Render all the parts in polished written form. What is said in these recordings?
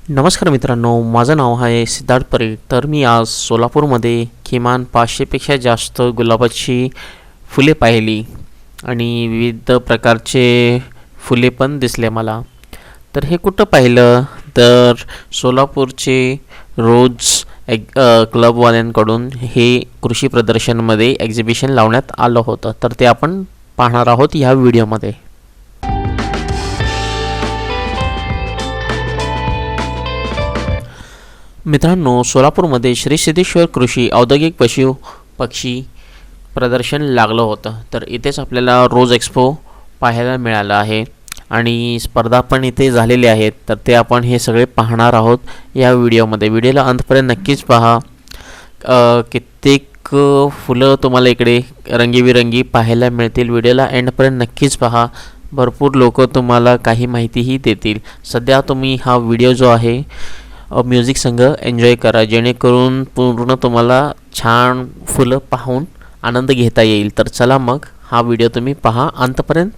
नमस्कार मित्रांनो, माझं नाव आहे सिद्धार्थ परेड. तर मी आज सोलापूरमध्ये किमान 500पेक्षा जास्त गुलाबाची फुले पाहिली आणि विविध प्रकारचे फुले पण दिसले मला. तर हे कुठं पाहिलं तर सोलापूरचे रोज क्लबवाल्यांकडून हे कृषी प्रदर्शनमध्ये एक्झिबिशन लावण्यात आलं होतं. तर ते आपण पाहणार आहोत ह्या व्हिडिओमध्ये. मित्रांनो, सोलापूरमध्ये श्री सिद्धेश्वर कृषी औद्योगिक पक्षी प्रदर्शन लागलं होतं. तर इथेच आपल्याला रोज एक्सपो पाहायला मिळालं आहे आणि स्पर्धा पण इथे झालेल्या आहेत. तर ते आपण हे सगळे पाहणार आहोत या व्हिडिओमध्ये. व्हिडिओला अंतपर्यंत नक्कीच पहा. कित्येक फुलं तुम्हाला इकडे रंगीबिरंगी पाहायला मिळतील. व्हिडिओला एंडपर्यंत नक्कीच पहा. भरपूर लोक तुम्हाला काही माहितीही देतील. सध्या तुम्ही हा व्हिडिओ जो आहे म्युझिक संग एन्जॉय करा, जेणेकरून पूर्ण तुम्हाला छान फुलं पाहून आनंद घेता येईल. तर चला मग हा व्हिडिओ तुम्ही पहा अंतपर्यंत.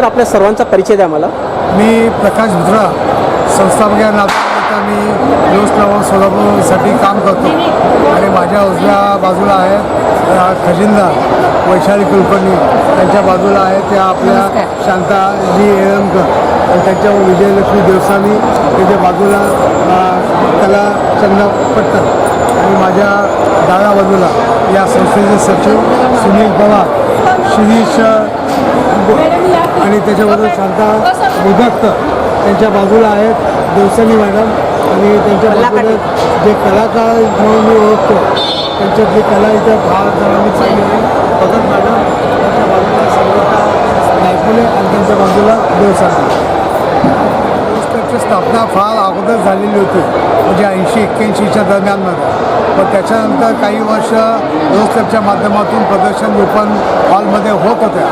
सर आपल्या सर्वांचा परिचय द्या मला. मी प्रकाश भुजरा, संस्थापक या नात्याने मी न्यूज क्लब सोलापूरसाठी काम करतो आणि माझ्या उजव्या बाजूला आहेत खजिनदार वैशाली कुलकर्णी, त्यांच्या बाजूला आहेत त्या आपल्या शांताजी येळमकर आणि त्यांच्या विजयलक्ष्मी देवसानी, त्याच्या बाजूला कला चंद्रपट्टन आणि माझ्या डाव्या बाजूला या संस्थेचे सचिव सुनील पवार, शिरीष आणि त्याच्याबरोबर शांता मुदक्त त्यांच्या बाजूला आहेत देवसानी मॅडम आणि त्यांच्या बाजूला जे कलाकार म्हणून मी ओळखतो त्यांच्यातली कला इथं फार जणांनी चाललेली भगत मॅडम, त्यांच्या बाजूला संगीता नायकुले आणि त्यांच्या बाजूला देवसानी. ची स्थापना फार अगोदर झालेली होती, म्हणजे 80-81च्या दरम्यानमध्ये. पण त्याच्यानंतर काही वर्ष रोज क्लबच्या माध्यमातून प्रदर्शन ओपन हॉलमध्ये होत होत्या.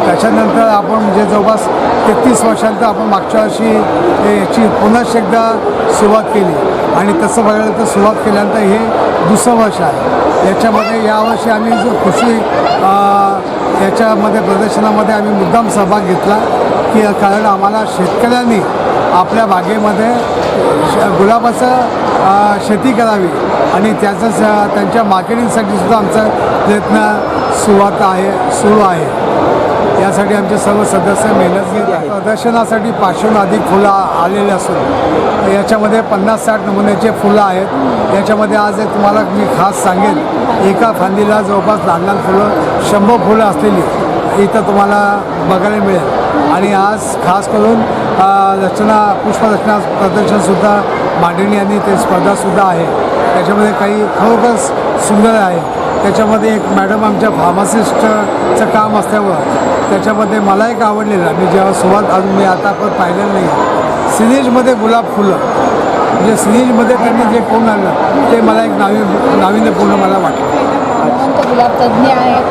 त्याच्यानंतर आपण म्हणजे जवळपास 33 वर्षांतर आपण मागच्या वर्षी याची पुनश्च एकदा सुरुवात केली आणि तसं बघायला तर सुरुवात केल्यानंतर हे दुसरं वर्ष आहे. याच्यामध्ये यावर्षी आम्ही जो कृषी याच्यामध्ये प्रदर्शनामध्ये आम्ही मुद्दाम सहभाग घेतला की कारण आम्हाला शेतकऱ्यांनी आपल्या बागेमध्ये गुलाबाचं शेती करावी आणि त्याचं त्यांच्या मार्केटिंगसाठी सुद्धा आमचा प्रयत्न सुरू आहे. यासाठी आमचे सर्व सदस्य मेहनत घेत आहेत. प्रदर्शनासाठी 500हून अधिक फुलं आलेले असून याच्यामध्ये 50-60 नमुन्याचे फुलं आहेत. याच्यामध्ये आज एक तुम्हाला मी खास सांगेन, एका फांदीला जवळपास लहान लहान फुलं 100 फुलं असलेली इथं तुम्हाला बघायला मिळेल. आणि आज खास करून पुष्परचना प्रदर्शनसुद्धा मांडणी आणि ते स्पर्धासुद्धा आहे. त्याच्यामध्ये काही खरोखर सुंदर आहे. त्याच्यामध्ये एक मॅडम आमच्या फार्मासिस्टचं काम असल्यामुळं त्याच्यामध्ये मला एक आवडलेलं, मी जेव्हा सुरुवात अजून मी आता पण पाहिलेलं नाही, सिरीजमध्ये गुलाब फुलं म्हणजे सिरीजमध्ये त्यांनी जे कोण आणलं ते मला एक नाविन्यपूर्ण मला वाटलं. गुलाब तज्ज्ञ आहेत.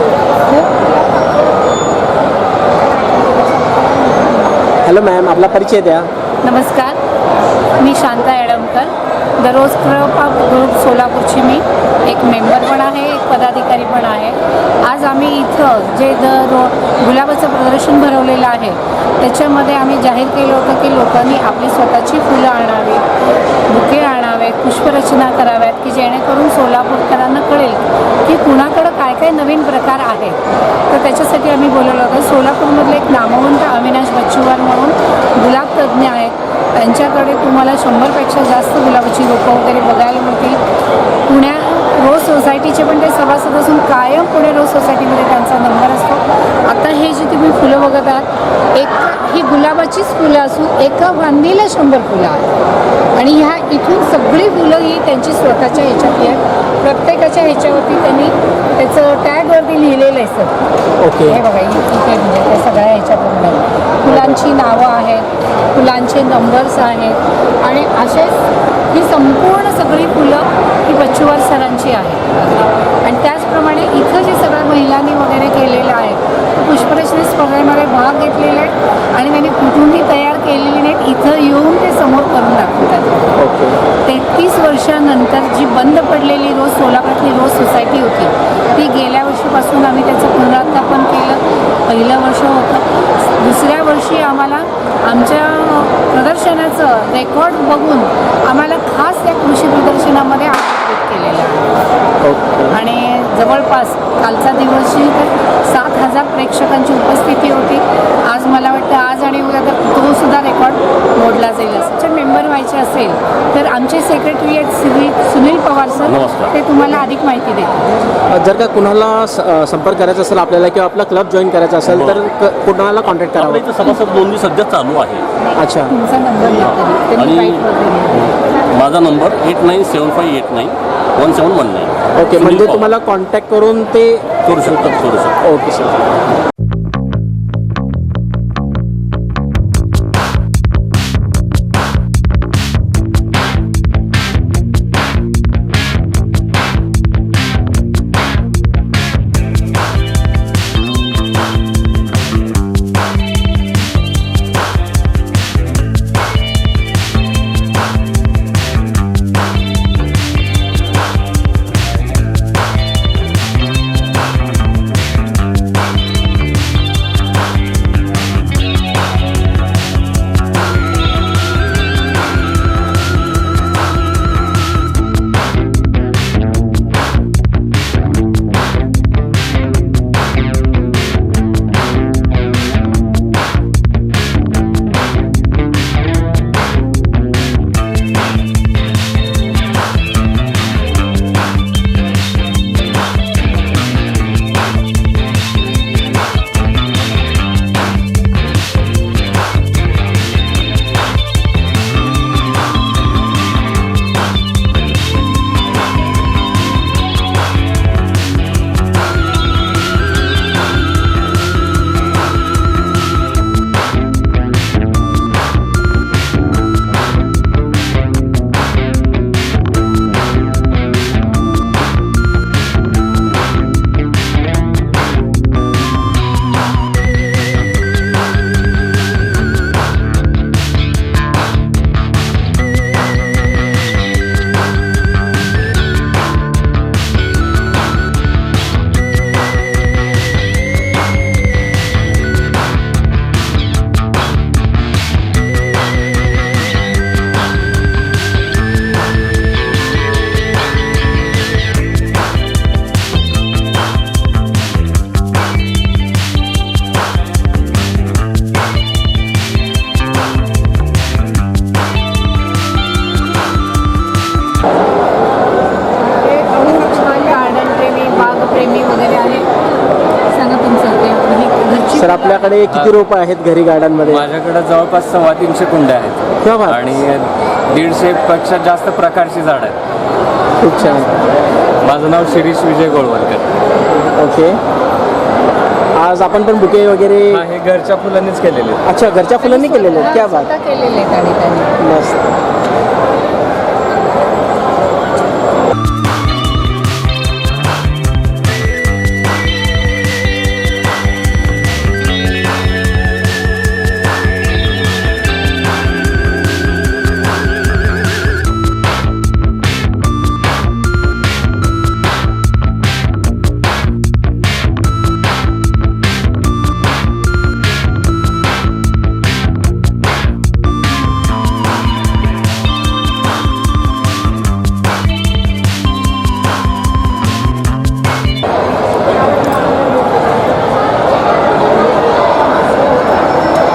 हॅलो मॅम, आपला परिचय द्या. नमस्कार, मी शांता येळमकर, दररोज क्लब ग्रुप सोलापूरची मी एक मेंबर पण आहे, एक पदाधिकारी पण आहे. आज आम्ही इथं जे गुलाबाचं प्रदर्शन भरवलेलं आहे त्याच्यामध्ये आम्ही जाहीर केलं होतं की लोकांनी आपली स्वतःची फुलं आणावी, बुके आणावेत, पुष्परचना कराव्यात की जेणेकरून सोलापूरकरांना कळेल की कुणाकडं काय काय नवीन प्रकार आहेत. तर त्याच्यासाठी आम्ही बोलवलं होतं. सोलापूरमधले एक नामवंत अविनाश बच्चूवार म्हणून गुलाब तज्ज्ञ आहेत, त्यांच्याकडे तुम्हाला 100पेक्षा जास्त गुलाबाची रोपं वगैरे बघायला मिळतील. पुण्या रोज सोसायटीचे पण ते सभासद असून कायम पुणे रोज सोसायटीमध्ये त्यांचा नंबर असतो. आता हे जी तुम्ही फुलं बघत आहात ही गुलाबाचीच फुलं असून एका फांदीला 100 फुलं आहेत आणि ह्या इथून सगळी फुलं ही त्यांची स्वतःच्या ह्याच्यातली आहेत. प्रत्येकाच्या ह्याच्यावरती त्यांनी त्याचं टॅगवरती लिहिलेलं आहे सर. ओके, हे बघा इथे म्हणजे त्या सगळ्या ह्याच्याप्रमाणे फुलांची नावं आहेत, फुलांचे नंबर्स आहेत आणि असेच ही संपूर्ण सगळी फुलं ही बच्चूवार सरांची आहेत. आणि त्याचप्रमाणे इथं जे सगळ्या महिलांनी वगैरे केलेलं आहे पुष्परचना स्पर्धेमध्ये भाग घेतलेले आहेत आणि त्यांनी कुठूनही तयार केलेली नाहीत, इथं येऊन ते समोर करून दाखवतात. 33 वर्षानंतर जी बंद पडलेली रोज सोलापूरची रोज सोसायटी होती ती गेल्या वर्षीपासून आम्ही त्याचं पुनरुत्थापन केलं. पहिलं वर्ष होतं, दुसऱ्या वर्षी आम्हाला आमच्या प्रदर्शनाचं रेकॉर्ड बघून आम्हाला खास त्या कृषी प्रदर्शनामध्ये आमंत्रित केलेलं आहे आणि जवळपास कालचा दिवसही तर 7,000 प्रेक्षकांची उपस्थिती होती. आज मला वाटतं आज आणि उद्या तर तो सुद्धा रेकॉर्ड मोडला जाईल. असं मेंबर व्हायचे असेल तर आमचे सेक्रेटरी आहेत सुनील पवार सर, ते तुम्हाला अधिक माहिती देतील. जर का कुणाला संपर्क करायचा असेल आपल्याला किंवा आपला क्लब जॉईन करायचा असेल तर कुणाला कॉन्टॅक्ट करावा? इथं सभासद नोंदणी सध्या चालू आहे. अच्छा, तुमचा नंबर आणि माझा नंबर 8975891719. ओके, म्हणजे तुम्हाला कॉन्टॅक्ट करून ते करू शकतो. Okay sir. सर आपल्याकडे किती रोपं आहेत घरी गार्डनमध्ये? माझ्याकडे जवळपास 350 कुंड्या आहेत क्या बात. आणि 150 पेक्षा जास्त प्रकारची झाडं आहेत. खूप छान. माझं नाव शिरीष विजय गोळवलकर. ओके. आज आपण पण बुके वगैरे हा, हे घरच्या फुलांनीच केलेले आहेत. अच्छा घरच्या फुलांनी केलेले आहेत. क्या बात. स्वतः केलेले आहेत आणि त्यांनी मस्त.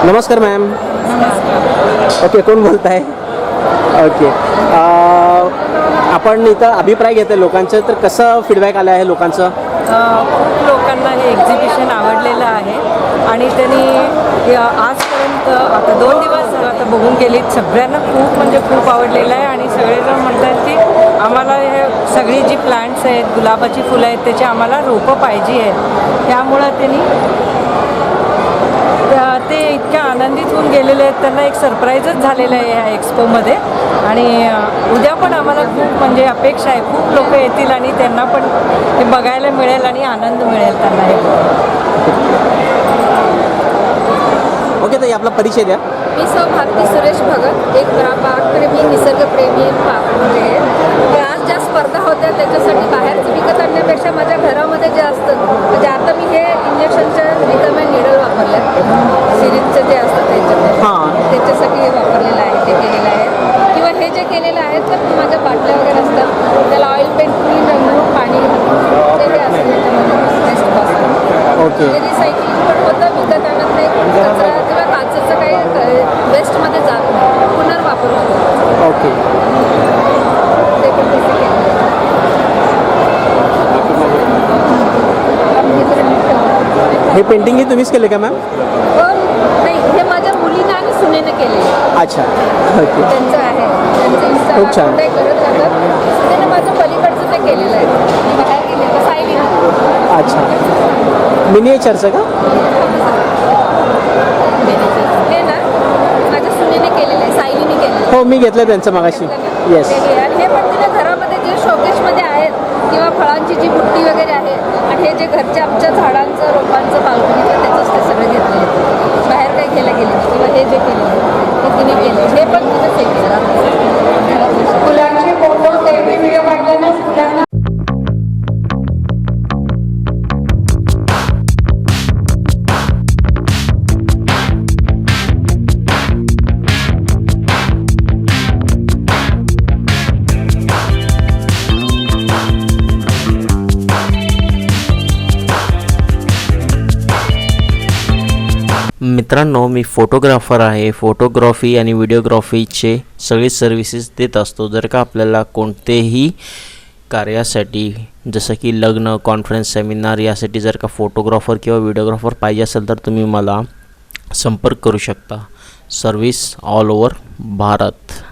नमस्कार मॅम. ओके कोण बोलत आहे? ओके. आपण इथं अभिप्राय घेते लोकांचं, तर कसं फीडबॅक आलं आहे लोकांचं? खूप लोकांना हे एक्झिबिशन आवडलेलं आहे आणि त्यांनी आजपर्यंत आता 2 दिवस झाला आता बघून गेलीत. सगळ्यांना खूप म्हणजे खूप आवडलेलं आहे आणि सगळेजण म्हणतात की आम्हाला हे सगळी जी प्लांट्स आहेत, गुलाबाची फुलं आहेत, त्याची आम्हाला रोपं पाहिजे आहेत. त्यामुळं ते इतक्या आनंदित होऊन गेलेले आहेत. त्यांना एक सरप्राईजच झालेलं आहे ह्या एक्सपोमध्ये आणि उद्या पण आम्हाला खूप म्हणजे अपेक्षा आहे खूप लोक येतील आणि त्यांना पण ते बघायला मिळेल आणि आनंद मिळेल त्यांना हे. ओके ताई आपला परिचय द्या. मी सौ भारती सुरेश भगत, एक बागप्रेमी निसर्गप्रेमी म्हणजे आज ज्या स्पर्धा होत्या त्याच्यासाठी बाहेरचं विकत आणण्यापेक्षा माझ्या घरामध्ये जे असतं म्हणजे आता मी हे इंजेक्शनच्या रिकाम्या निडल वापरल्या सिरिंजचे जे असतं त्याच्यासाठी हे वापरलेलं आहे ते केलेलं आहे. किंवा हे जे केलेलं आहे तर माझ्या बाटल्या वगैरे असतात त्याला ऑइल पेंटनी रंगवून पाणी घालून ते हे असतं त्याच्यामध्ये वेस्टपासून. ओके. ते रिसायकलिंग पण होतं, विकत आणत नाही, कचरा किंवा काचेचं काही वेस्टमध्ये जात नाही, पुनर्वापर होतो. ओके. ते पण तसं केलं. हे पेंटिंग ही तुम्हीच केले का मॅम? नाही, हे माझ्या मुलीनं आणि सुनेनं केलेलं आहे. अच्छा. ओके. त्यांचं आहे, त्यांचं इंस्टा खूप छान. काही करत राहतात. सुनेनं माझं पलीकडचं ते केलेलं आहे. मी बाहेर गेले सायलीनं. अच्छा. मिनिएचरचं का? हे ना माझ्या सुनेने केलेलं आहे, सायलीने केलेलं आहे. हो मी घेतलं त्यांचं मागाशी. येस. आणि हे पण तिला घरामध्ये जे शोकेशमध्ये आहेत किंवा फळांची जी बुट्टी वगैरे आहे आणि हे जे घरच्या आमच्या झाडांचं रोपांचं बाल्कनीचं त्याचंच ते सगळं घेतलेलं आहे. बाहेर काही केलं गेलं नाही. किंवा हे जे केलेलं आहे ते तिने केलं, हे पण तिथंच हे केलं. फुलांचे फोटो व्हिडिओ काढताना फुलांना मित्रांनो मी फोटोग्राफर आहे. फोटोग्राफी आणि व्हिडिओग्राफीचे सगळे सर्व्हिसेस देत असतो. जर का आपल्याला कोणतेही कार्यासाठी जसं की लग्न, कॉन्फरन्स, सेमिनार यासाठी जर का फोटोग्राफर किंवा व्हिडिओग्राफर पाहिजे असेल तर तुम्ही मला संपर्क करू शकता. Service all over Bharat.